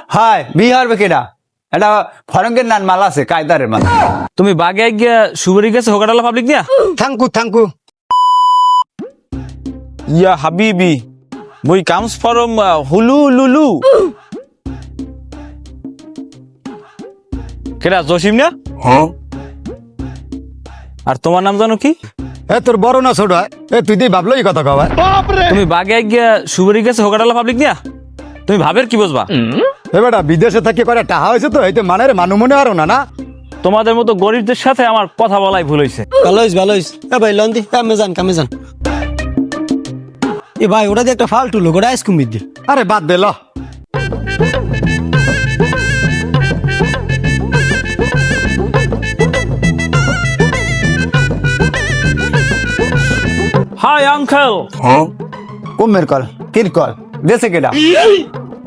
হয় বিহার বেকেডা এটা ফরঙ্গের নান মাল আছে কায়দারের মাল। তুমি বাগে গিয়া সুবরি গেছে হোকাডালা পাবলিক দিয়া থ্যাংকু ইয়া হাবিবি মুই কামস ফরম হুলু লুলু কেডা জসিম না আর তোমার নাম জানো কি? এ তোর বড় না ছোট হয় এ তুই দিয়ে ভাবলো এই কথা কবা তুমি বাগে গিয়া সুবরি গেছে হোকাডালা পাবলিক দিয়া তুমি ভাবের কি বুঝবা? এ বেটা বিদেশে থাকি করে টাহা হয়েছে তো এইতে মানের মানু মনে আরো না না তোমাদের মতো গরিবদের সাথে আমার কথা বলাই ভুল হয়েছে। ভালো হইস এ ভাই লন দি কামে যান এ ভাই ওটা দিয়ে একটা ফালতু লোক ওটা আইসক্রিম দি আরে বাদ দে ল হাই আঙ্কেল। কুমের কল কির কল দেশে কেডা?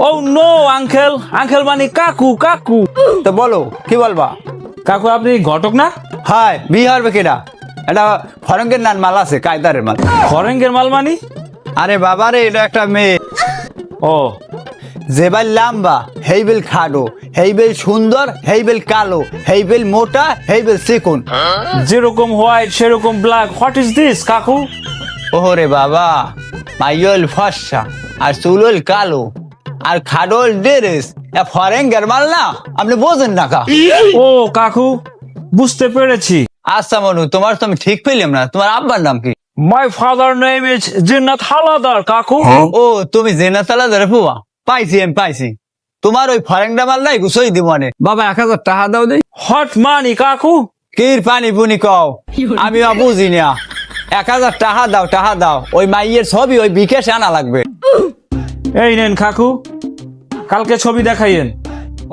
ও নো আঙ্কেল, আঙ্কেল মানে কাকু কাকু। তো বলো কি বলবা? কাকু আপনি ঘটক না? হয় বিহার বেকেডা এটা ফরঙ্গের নান মাল আছে কায়দারের মাল। ফরেঙ্গের মাল মানি? আরে বাবা রে এটা একটা মেয়ে ও যেবাল লাম্বা হেইবেল খাডো হেইবেল সুন্দর হেইবেল কালো হেইবেল মোটা হেইবেল চিকন। যেরকম হোয়াইট সেরকম ব্ল্যাক, হোয়াট ইজ দিস কাকু? ওরে বাবা মাইল ফর্সা আর চুলল কালো আর খাডোল ডেরেস ফরেঙ্গের মাল না, আপনি বোঝেন না কা? ও কাকু বুঝতে পেরেছি। আচ্ছা মনু তোমার তো আমি ঠিক পেলাম না, তোমার আব্বার নাম কি? মাই ফাদার নেম ইজ জিন্নাত হালাদার কাকু। ও তুমি জেনাতালা ধরে ফুয়া পাইছি আমি পাইছি। তোমার ওই ফরেঙ্গা মাল নাই গুছই দিব মানে বাবা 1000 টাকা দাও দেই। হট মানি কাকু? কির পানি পুনি কও আমি বুঝি না। 1000 টাকা দাও ওই মাইয়ের ছবি ওই বিকেশে আনা লাগবে। এই নেন কাকু, কালকে ছবি দেখাইয়েন।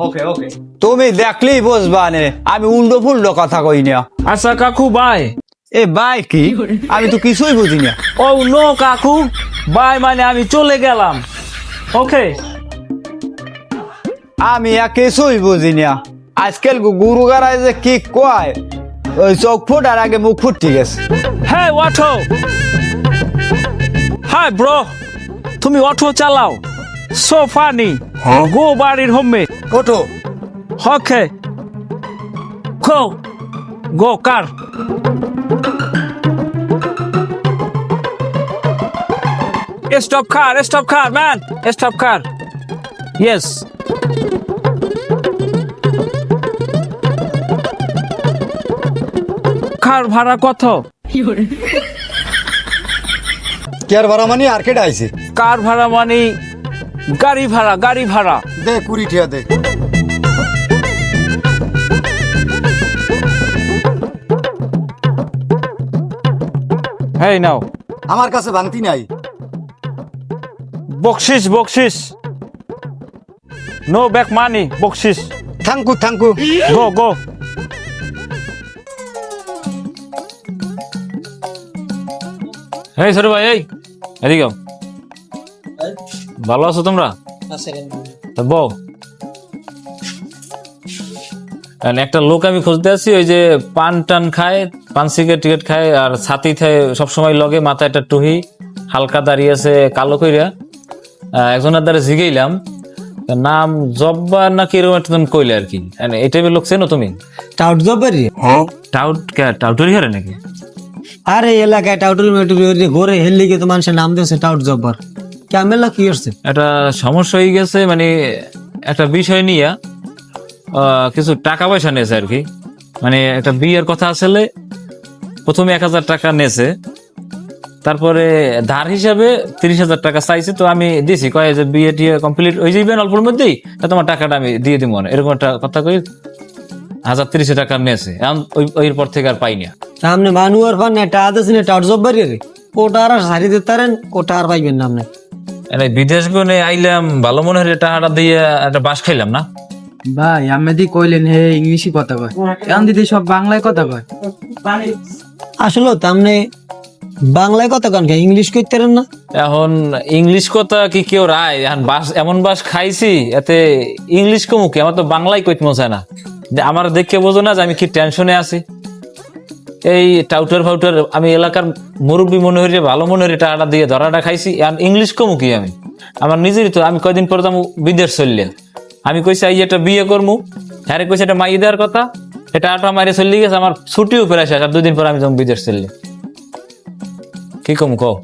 ওকে ওকে তুমি দেখলেই বুঝবা নে আমি উল্টো ফুল্টো কথা কই না। আচ্ছা কাকু বাই। এ বাই কি? আমি তো কিছুই বুঝি না। ও নো কাকু, বাই মানে আমি চলে গেলাম। ওকে আমি কিছুই বুঝি না। আজকাল গুরু গারায় যে কি কয় ওই চোখ ফুট আর আগে মুখ ফুট ঠিক আছে। হ্যাঁ অটো। হাই ব্রো, তুমি অটো চালাও? So funny. গো বাড়ির হোমে ওঠো ওকে গো গো কার। Stop car, man. Stop car. Yes. কার ভাড়া কত? কেয়ার ভাড়া মানে আর কেটা আইছে কার ভাড়া মানে গাড়ি ভাড়া। দে 20 টাকা দে হেই নাও আমার কাছে ভাঙতি নাই বকশিস নো ব্যাক মানি বকশিস। থ্যাংকু গো হেই সরে ভাই, এই এদিকে আও। ভালো আছো তোমরা? তা বউ একটা লোক আমি খুঁজতে আছি, ওই যে পান টান খায়, পান সিগারেট টিকেট খায় আর ছাতি খায় সবসময় লগে, মাথায় একটা টুহি, হালকা দাঁড়িয়ে আছে কালো কইরা। একজনের দ্বারা জিগাইলাম নাম জব্বার নাকি এরকম একটা নাম কইলে আর কি। এই টাইপের লোক চেনো তুমি? টাউট জবারি টাউটরি হারে নাকি? আরে এলাকায় টাউটুরি মেটুরি ঘরে হেললি গে তো মানুষের নাম দিয়েছে টাউট জব্বার। ক্যামেলা কি করছে? একটা সমস্যা হয়ে গেছে, মানে একটা বিষয় নিয়ে কিছু টাকা পয়সা নিয়েছে আর কি। মানে একটা বিয়ের কথা আসলে প্রথমে 1000 টাকা নিয়েছে, তারপরে ধার হিসাবে 30,000 টাকা চাইছে। তো আমি দিছি, কয়ে যে বিয়ে টিয়ে কমপ্লিট হয়ে যাবেন অল্পের মধ্যেই, তোমার টাকাটা আমি দিয়ে দিব, এরকম একটা কথা কই 1030 টাকা নিয়েছে। ওই পর থেকে আর পাই না। সামনে মানুয়ার ফান এটা আদেছে না টাউট জব্বারি রে, ওটা আর সারি দিতারেন, ওটা আর পাইবেন না আপনি। বিদেশ গনে আইলাম, ভালো মনে হয় টাকাটা দিয়ে একটা বাস খাইলাম না ভাই। আমি কইলেন হে ইংলিশই কথা কয়, এখন দিদি সব বাংলায় কথা কয়। আসলে তামনে বাংলায় কথা কন ইংলিশ কইতারেন না? এখন ইংলিশ কথা কি কেউ রায়? এখন বাস এমন বাস খাইছি, এতে ইংলিশ কমুকে, আমার তো বাংলায় কইতে মন চায় না। আমার দেখে বোঝো না যে আমি কি টেনশনে আছি। এই টাউটার ফাউটার আমি এলাকার মুরব্বী মনে হই, ভালো মনে হই, টাকাটা দিয়ে ধরাটা খাইছি। ইংলিশ কমুকি আমি আমার নিজেরই তো। আমি কয়দিন পরে তো বিদেশ চললে, আমি কইছি এই একটা বিয়ে করমু, হ্যাঁ কইছে এটা মাই দেওয়ার কথা, এটা আটা মারে চলে গেছে, আমার ছুটিও ফেরে শেষ, আর 2 দিন পর আমি যখন বিদেশ চললে, কি কম কও?